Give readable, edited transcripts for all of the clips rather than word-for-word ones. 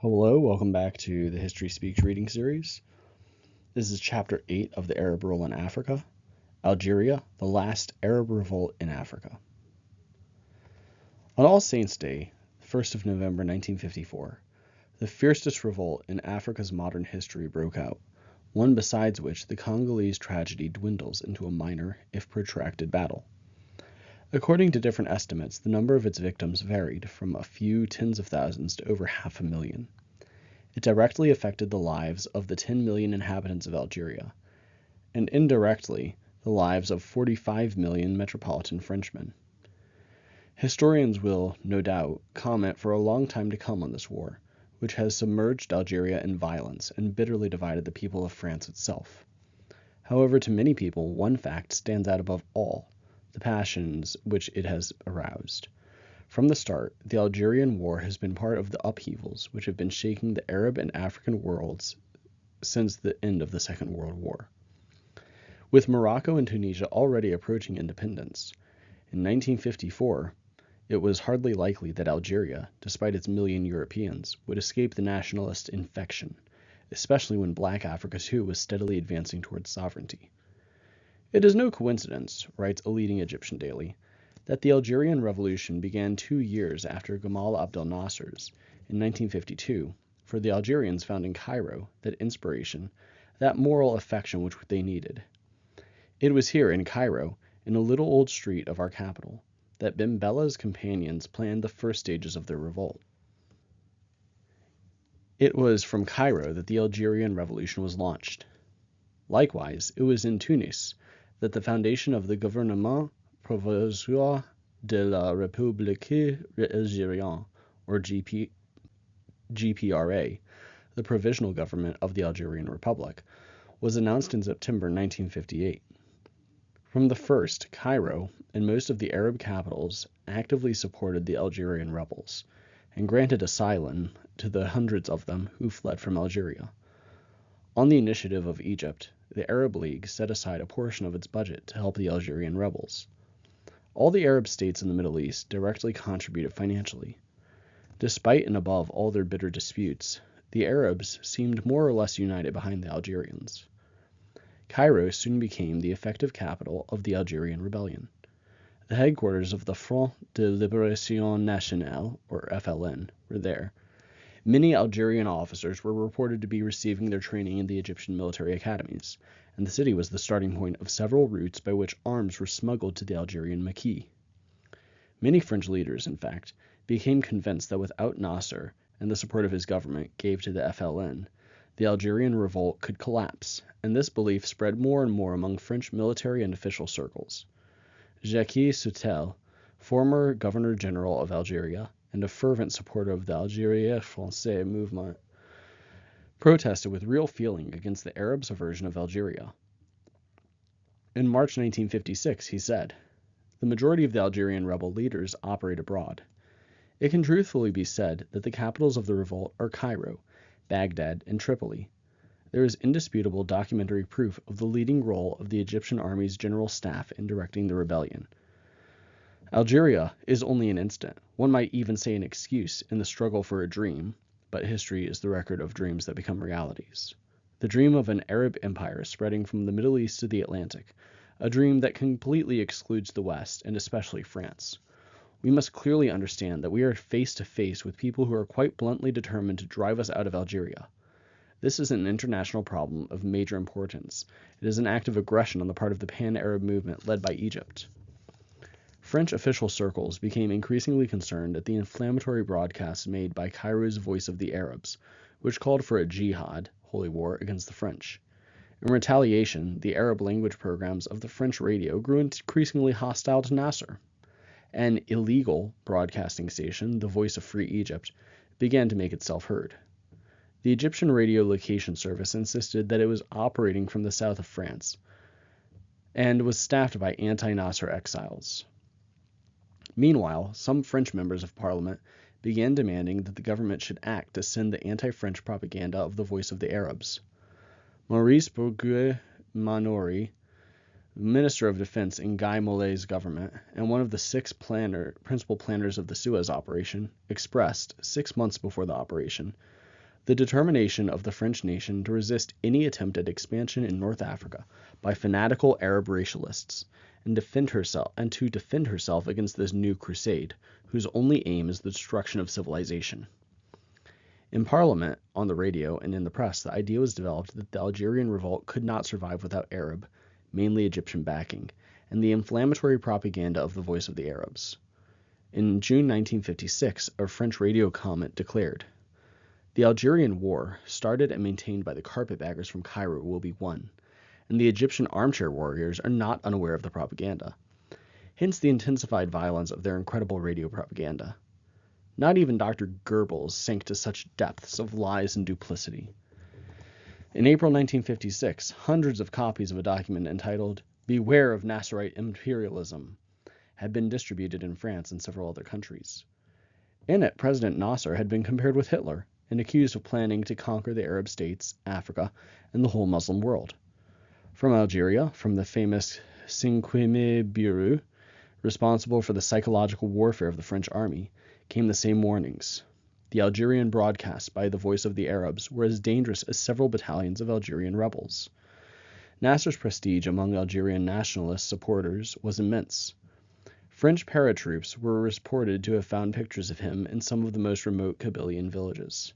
Hello, welcome back to the History Speaks reading series. This is Chapter 8 of the Arab Rule in Africa, Algeria, the last Arab revolt in Africa. On All Saints' Day, 1st of November 1954, the fiercest revolt in Africa's modern history broke out, one besides which the Congolese tragedy dwindles into a minor, if protracted, battle. According to different estimates, the number of its victims varied from a few tens of thousands to over 500,000. It directly affected the lives of the 10 million inhabitants of Algeria, and indirectly the lives of 45 million metropolitan Frenchmen. Historians will, no doubt, comment for a long time to come on this war, which has submerged Algeria in violence and bitterly divided the people of France itself. However, to many people, one fact stands out above all: the passions which it has aroused. From the start, the Algerian War has been part of the upheavals which have been shaking the Arab and African worlds since the end of the Second World War. With Morocco and Tunisia already approaching independence, in 1954, it was hardly likely that Algeria, despite its million Europeans, would escape the nationalist infection, especially when Black Africa too was steadily advancing towards sovereignty. It is no coincidence, writes a leading Egyptian daily, that the Algerian Revolution began 2 years after Gamal Abdel Nasser's in 1952, for the Algerians found in Cairo that inspiration, that moral affection which they needed. It was here in Cairo, in a little old street of our capital, that Ben Bella's companions planned the first stages of their revolt. It was from Cairo that the Algerian Revolution was launched. Likewise, it was in Tunis that the foundation of the Gouvernement Provisoire de la République Algérienne, or GPRA, the provisional government of the Algerian Republic, was announced in September 1958. From the first, Cairo and most of the Arab capitals actively supported the Algerian rebels, and granted asylum to the hundreds of them who fled from Algeria. On the initiative of Egypt, the Arab League set aside a portion of its budget to help the Algerian rebels. All the Arab states in the Middle East directly contributed financially. Despite and above all their bitter disputes, the Arabs seemed more or less united behind the Algerians. Cairo soon became the effective capital of the Algerian rebellion. The headquarters of the Front de Libération Nationale, or FLN, were there. Many Algerian officers were reported to be receiving their training in the Egyptian military academies, and the city was the starting point of several routes by which arms were smuggled to the Algerian Maquis. Many French leaders, in fact, became convinced that without Nasser and the support of his government gave to the FLN, the Algerian revolt could collapse, and this belief spread more and more among French military and official circles. Jacques Soutel, former Governor-General of Algeria and a fervent supporter of the Algérie Française movement, protested with real feeling against the Arabs' aversion of Algeria. In March 1956, he said, "The majority of the Algerian rebel leaders operate abroad. It can truthfully be said that the capitals of the revolt are Cairo, Baghdad, and Tripoli. There is indisputable documentary proof of the leading role of the Egyptian army's general staff in directing the rebellion. Algeria is only an instant, one might even say an excuse, in the struggle for a dream, but history is the record of dreams that become realities. The dream of an Arab empire spreading from the Middle East to the Atlantic, a dream that completely excludes the West, and especially France. We must clearly understand that we are face to face with people who are quite bluntly determined to drive us out of Algeria. This is an international problem of major importance. It is an act of aggression on the part of the pan-Arab movement led by Egypt." French official circles became increasingly concerned at the inflammatory broadcasts made by Cairo's Voice of the Arabs, which called for a jihad, holy war, against the French. In retaliation, the Arab language programs of the French radio grew increasingly hostile to Nasser. An illegal broadcasting station, the Voice of Free Egypt, began to make itself heard. The Egyptian radio location service insisted that it was operating from the south of France and was staffed by anti-Nasser exiles. Meanwhile, some French members of parliament began demanding that the government should act to send the anti-French propaganda of the Voice of the Arabs. Maurice Bourguet-Manori, Minister of Defense in Guy Mollet's government, and one of the 6 principal planners of the Suez operation, expressed, 6 months before the operation, the determination of the French nation to resist any attempt at expansion in North Africa by fanatical Arab racialists, and to defend herself against this new crusade, whose only aim is the destruction of civilization. In Parliament, on the radio, and in the press, the idea was developed that the Algerian revolt could not survive without Arab, mainly Egyptian backing, and the inflammatory propaganda of the Voice of the Arabs. In June 1956, a French radio comment declared, "The Algerian war, started and maintained by the carpetbaggers from Cairo, will be won, and the Egyptian armchair warriors are not unaware of the propaganda. Hence the intensified violence of their incredible radio propaganda. Not even Dr. Goebbels sank to such depths of lies and duplicity." In April 1956, hundreds of copies of a document entitled "Beware of Nasserite Imperialism" had been distributed in France and several other countries. In it, President Nasser had been compared with Hitler and accused of planning to conquer the Arab states, Africa, and the whole Muslim world. From Algeria, from the famous Cinquième Bureau, responsible for the psychological warfare of the French army, came the same warnings. The Algerian broadcasts by the Voice of the Arabs were as dangerous as several battalions of Algerian rebels. Nasser's prestige among Algerian nationalist supporters was immense. French paratroops were reported to have found pictures of him in some of the most remote Kabylian villages.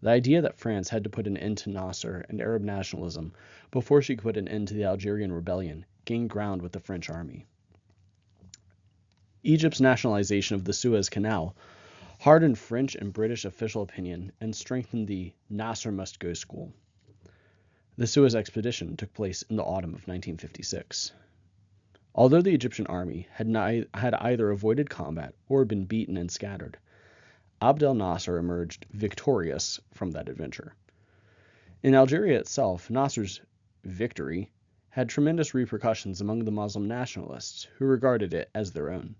The idea that France had to put an end to Nasser and Arab nationalism before she could put an end to the Algerian rebellion gained ground with the French army. Egypt's nationalization of the Suez Canal hardened French and British official opinion and strengthened the Nasser must go school. The Suez expedition took place in the autumn of 1956. Although the Egyptian army had either avoided combat or been beaten and scattered, Abd el-Nasser emerged victorious from that adventure. In Algeria itself, Nasser's victory had tremendous repercussions among the Muslim nationalists, who regarded it as their own.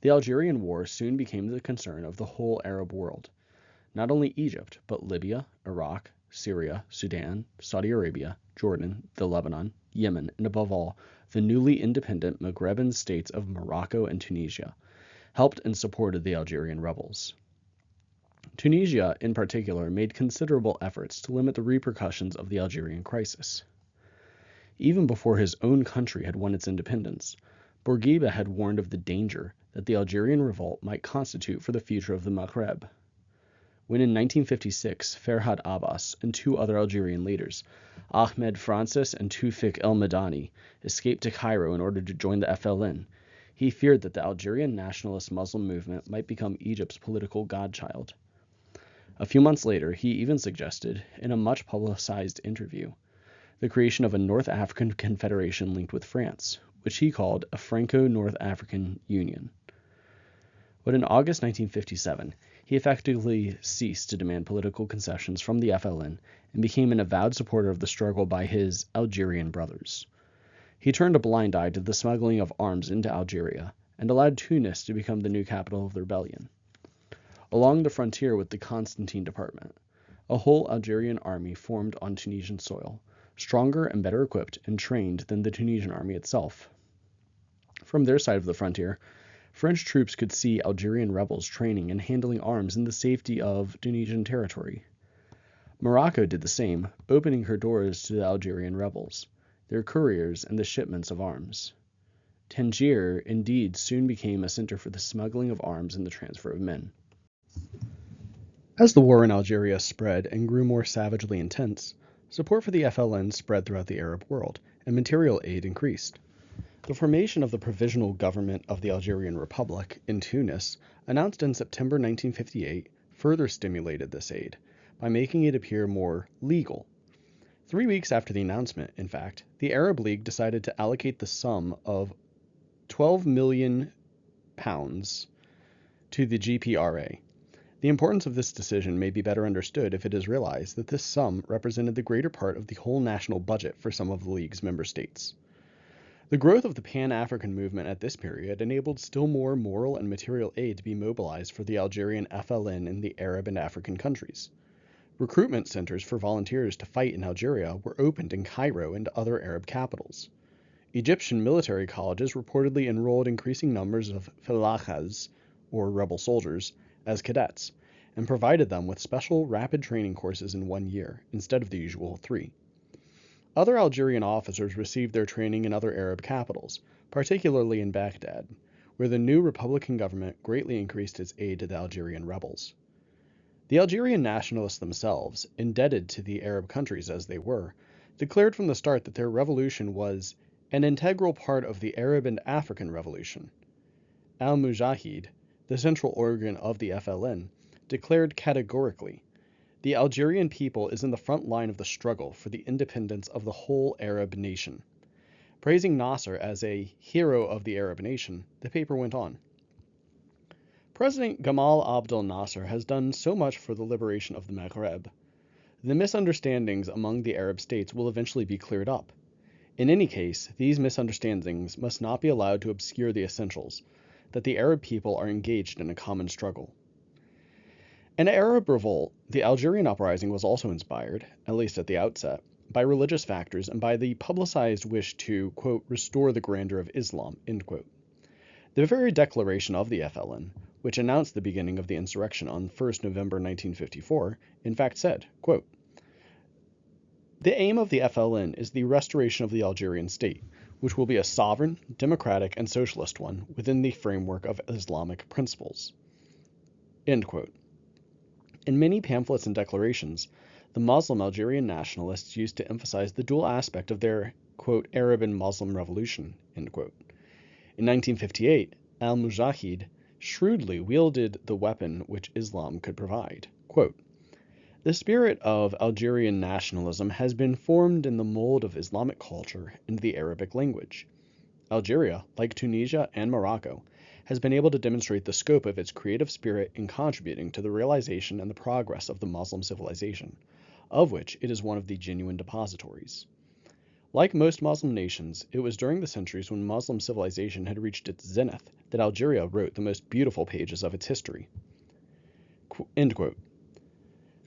The Algerian War soon became the concern of the whole Arab world. Not only Egypt, but Libya, Iraq, Syria, Sudan, Saudi Arabia, Jordan, the Lebanon, Yemen, and above all, the newly independent Maghreban states of Morocco and Tunisia helped and supported the Algerian rebels. Tunisia, in particular, made considerable efforts to limit the repercussions of the Algerian crisis. Even before his own country had won its independence, Bourguiba had warned of the danger that the Algerian revolt might constitute for the future of the Maghreb. When in 1956 Ferhat Abbas and two other Algerian leaders, Ahmed Francis and Tawfiq el-Madani, escaped to Cairo in order to join the FLN, he feared that the Algerian nationalist Muslim movement might become Egypt's political godchild. A few months later, he even suggested, in a much publicized interview, the creation of a North African confederation linked with France, which he called a Franco-North African Union. But in August 1957, he effectively ceased to demand political concessions from the FLN and became an avowed supporter of the struggle by his Algerian brothers. He turned a blind eye to the smuggling of arms into Algeria and allowed Tunis to become the new capital of the rebellion. Along the frontier with the Constantine Department, a whole Algerian army formed on Tunisian soil, stronger and better equipped and trained than the Tunisian army itself. From their side of the frontier, French troops could see Algerian rebels training and handling arms in the safety of Tunisian territory. Morocco did the same, opening her doors to the Algerian rebels, their couriers, and the shipments of arms. Tangier, indeed, soon became a center for the smuggling of arms and the transfer of men. As the war in Algeria spread and grew more savagely intense, support for the FLN spread throughout the Arab world, and material aid increased. The formation of the Provisional Government of the Algerian Republic in Tunis, announced in September 1958, further stimulated this aid by making it appear more legal. 3 weeks after the announcement, in fact, the Arab League decided to allocate the sum of £12 million to the GPRA. The importance of this decision may be better understood if it is realized that this sum represented the greater part of the whole national budget for some of the League's member states. The growth of the Pan-African movement at this period enabled still more moral and material aid to be mobilized for the Algerian FLN in the Arab and African countries. Recruitment centers for volunteers to fight in Algeria were opened in Cairo and other Arab capitals. Egyptian military colleges reportedly enrolled increasing numbers of felahas, or rebel soldiers, as cadets, and provided them with special rapid training courses in 1 year, instead of the usual 3. Other Algerian officers received their training in other Arab capitals, particularly in Baghdad, where the new republican government greatly increased its aid to the Algerian rebels. The Algerian nationalists themselves, indebted to the Arab countries as they were, declared from the start that their revolution was an integral part of the Arab and African Revolution. Al-Mujahid, the central organ of the FLN, declared categorically, "The Algerian people is in the front line of the struggle for the independence of the whole Arab nation." Praising Nasser as a hero of the Arab nation, the paper went on, "President Gamal Abdel Nasser has done so much for the liberation of the Maghreb. The misunderstandings among the Arab states will eventually be cleared up. In any case, these misunderstandings must not be allowed to obscure the essentials, that the Arab people are engaged in a common struggle." An Arab revolt, the Algerian uprising was also inspired, at least at the outset, by religious factors and by the publicized wish to, quote, "restore the grandeur of Islam," end quote. The very declaration of the FLN, which announced the beginning of the insurrection on 1st November 1954, in fact said, quote, "The aim of the FLN is the restoration of the Algerian state, which will be a sovereign, democratic, and socialist one within the framework of Islamic principles." End quote. In many pamphlets and declarations, the Muslim Algerian nationalists used to emphasize the dual aspect of their, quote, "Arab and Muslim revolution," end quote. In 1958, al-Mujahid shrewdly wielded the weapon which Islam could provide. Quote, "The spirit of Algerian nationalism has been formed in the mold of Islamic culture and the Arabic language. Algeria, like Tunisia and Morocco, has been able to demonstrate the scope of its creative spirit in contributing to the realization and the progress of the Muslim civilization, of which it is one of the genuine depositories. Like most Muslim nations, it was during the centuries when Muslim civilization had reached its zenith that Algeria wrote the most beautiful pages of its history." End quote.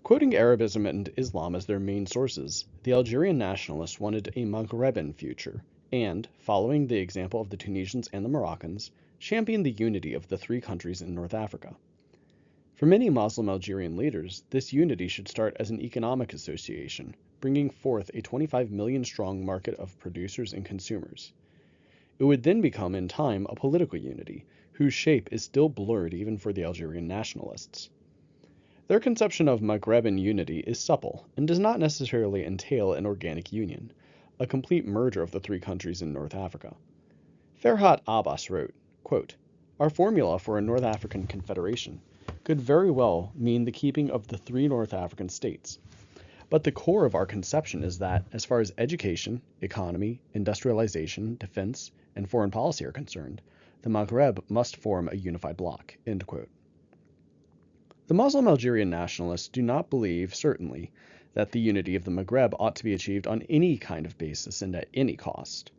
Quoting Arabism and Islam as their main sources, the Algerian nationalists wanted a Maghreban future, and, following the example of the Tunisians and the Moroccans, championed the unity of the 3 countries in North Africa. For many Muslim Algerian leaders, this unity should start as an economic association, bringing forth a 25 million strong market of producers and consumers. It would then become, in time, a political unity, whose shape is still blurred even for the Algerian nationalists. Their conception of Maghreban unity is supple and does not necessarily entail an organic union, a complete merger of the 3 countries in North Africa. Ferhat Abbas wrote, quote, "Our formula for a North African confederation could very well mean the keeping of the 3 North African states. But the core of our conception is that, as far as education, economy, industrialization, defense, and foreign policy are concerned, the Maghreb must form a unified bloc." End quote. The Muslim Algerian nationalists do not believe, certainly, that the unity of the Maghreb ought to be achieved on any kind of basis and at any cost.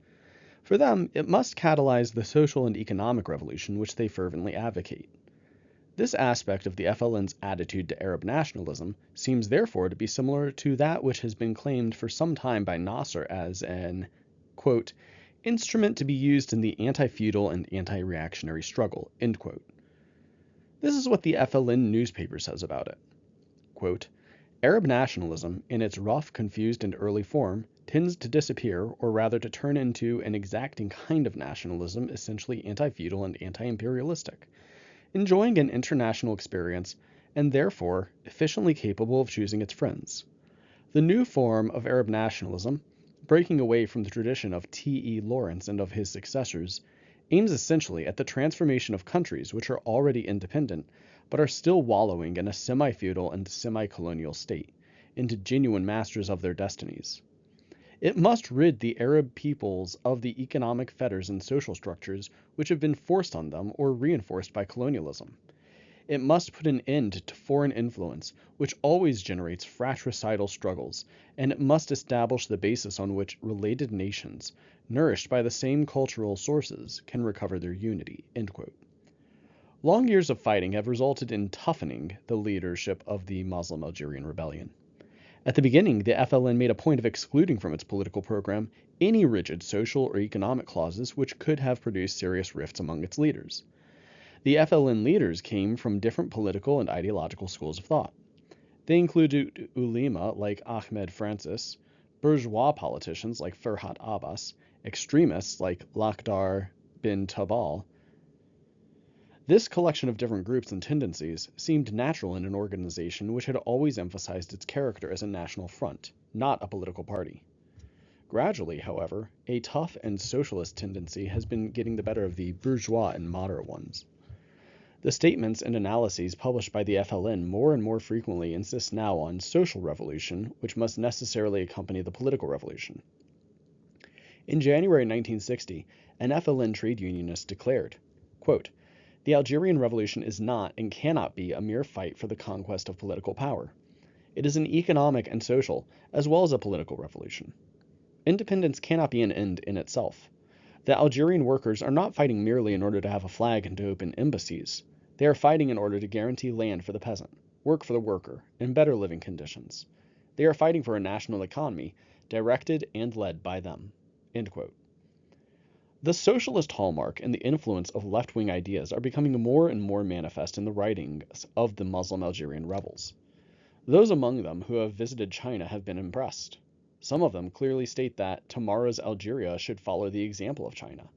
For them, it must catalyze the social and economic revolution which they fervently advocate. This aspect of the FLN's attitude to Arab nationalism seems therefore to be similar to that which has been claimed for some time by Nasser as an, quote, "instrument to be used in the anti-feudal and anti-reactionary struggle," end quote. This is what the FLN newspaper says about it. Quote, "Arab nationalism, in its rough, confused, and early form, tends to disappear, or rather to turn into an exacting kind of nationalism essentially anti-feudal and anti-imperialistic, enjoying an international experience, and therefore efficiently capable of choosing its friends. The new form of Arab nationalism, breaking away from the tradition of T.E. Lawrence and of his successors, aims essentially at the transformation of countries which are already independent, but are still wallowing in a semi-feudal and semi-colonial state, into genuine masters of their destinies. It must rid the Arab peoples of the economic fetters and social structures which have been forced on them or reinforced by colonialism. It must put an end to foreign influence, which always generates fratricidal struggles, and it must establish the basis on which related nations, nourished by the same cultural sources, can recover their unity." End quote. Long years of fighting have resulted in toughening the leadership of the Muslim Algerian rebellion. At the beginning, the FLN made a point of excluding from its political program any rigid social or economic clauses which could have produced serious rifts among its leaders. The FLN leaders came from different political and ideological schools of thought. They included ulema like Ahmed Francis, bourgeois politicians like Ferhat Abbas, extremists like Lakhdar bin Tabal. This collection of different groups and tendencies seemed natural in an organization which had always emphasized its character as a national front, not a political party. Gradually, however, a tough and socialist tendency has been getting the better of the bourgeois and moderate ones. The statements and analyses published by the FLN more and more frequently insist now on social revolution, which must necessarily accompany the political revolution. In January 1960, an FLN trade unionist declared, quote, "The Algerian Revolution is not and cannot be a mere fight for the conquest of political power. It is an economic and social, as well as a political revolution. Independence cannot be an end in itself. The Algerian workers are not fighting merely in order to have a flag and to open embassies. They are fighting in order to guarantee land for the peasant, work for the worker, and better living conditions. They are fighting for a national economy, directed and led by them." End quote. The socialist hallmark and the influence of left-wing ideas are becoming more and more manifest in the writings of the Muslim Algerian rebels. Those among them who have visited China have been impressed. Some of them clearly state that tomorrow's Algeria should follow the example of China.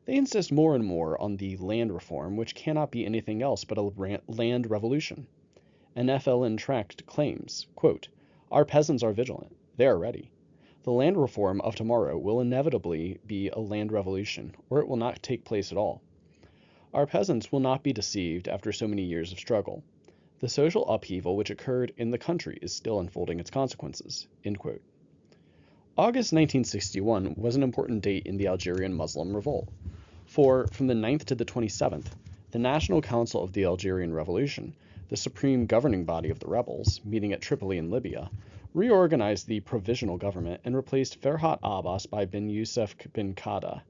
They insist more and more on the land reform, which cannot be anything else but a land revolution. An FLN tract claims, quote, "Our peasants are vigilant. They are ready. The land reform of tomorrow will inevitably be a land revolution, or it will not take place at all. Our peasants will not be deceived after so many years of struggle. The social upheaval which occurred in the country is still unfolding its consequences." End quote. August 1961 was an important date in the Algerian Muslim revolt, for from the 9th to the 27th, the National Council of the Algerian Revolution, the supreme governing body of the rebels, meeting at Tripoli in Libya, reorganized the provisional government and replaced Ferhat Abbas by bin Youssef bin Qada.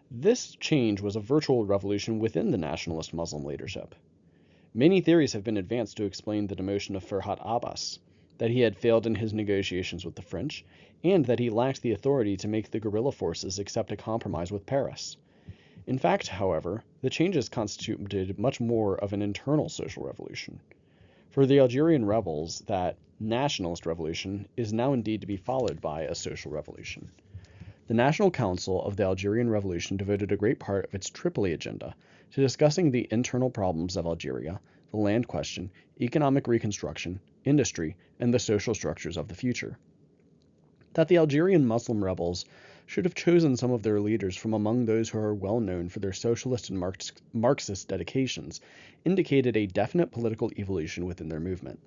This change was a virtual revolution within the nationalist Muslim leadership. Many theories have been advanced to explain the demotion of Ferhat Abbas, that he had failed in his negotiations with the French, and that he lacked the authority to make the guerrilla forces accept a compromise with Paris. In fact, however, the changes constituted much more of an internal social revolution. For the Algerian rebels, that nationalist revolution is now indeed to be followed by a social revolution. The National Council of the Algerian Revolution devoted a great part of its Tripoli agenda to discussing the internal problems of Algeria, the land question, economic reconstruction, industry, and the social structures of the future. That the Algerian Muslim rebels should have chosen some of their leaders from among those who are well known for their socialist and Marxist dedications indicated a definite political evolution within their movement.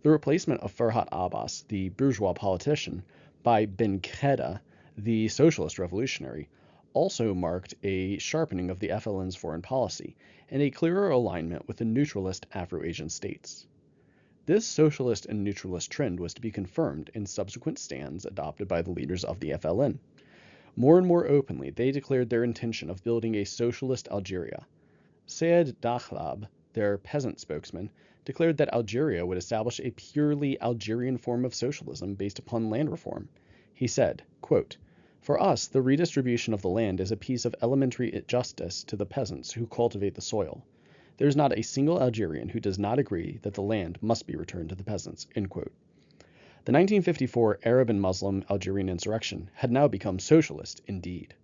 The replacement of Ferhat Abbas, the bourgeois politician, by bin Qada, the socialist revolutionary, also marked a sharpening of the FLN's foreign policy and a clearer alignment with the neutralist Afro-Asian states. This socialist and neutralist trend was to be confirmed in subsequent stands adopted by the leaders of the FLN. More and more openly, they declared their intention of building a socialist Algeria. Sayed Dakhlab, their peasant spokesman, declared that Algeria would establish a purely Algerian form of socialism based upon land reform. He said, quote, "For us, the redistribution of the land is a piece of elementary justice to the peasants who cultivate the soil. There is not a single Algerian who does not agree that the land must be returned to the peasants." End quote. The 1954 Arab and Muslim Algerian insurrection had now become socialist indeed.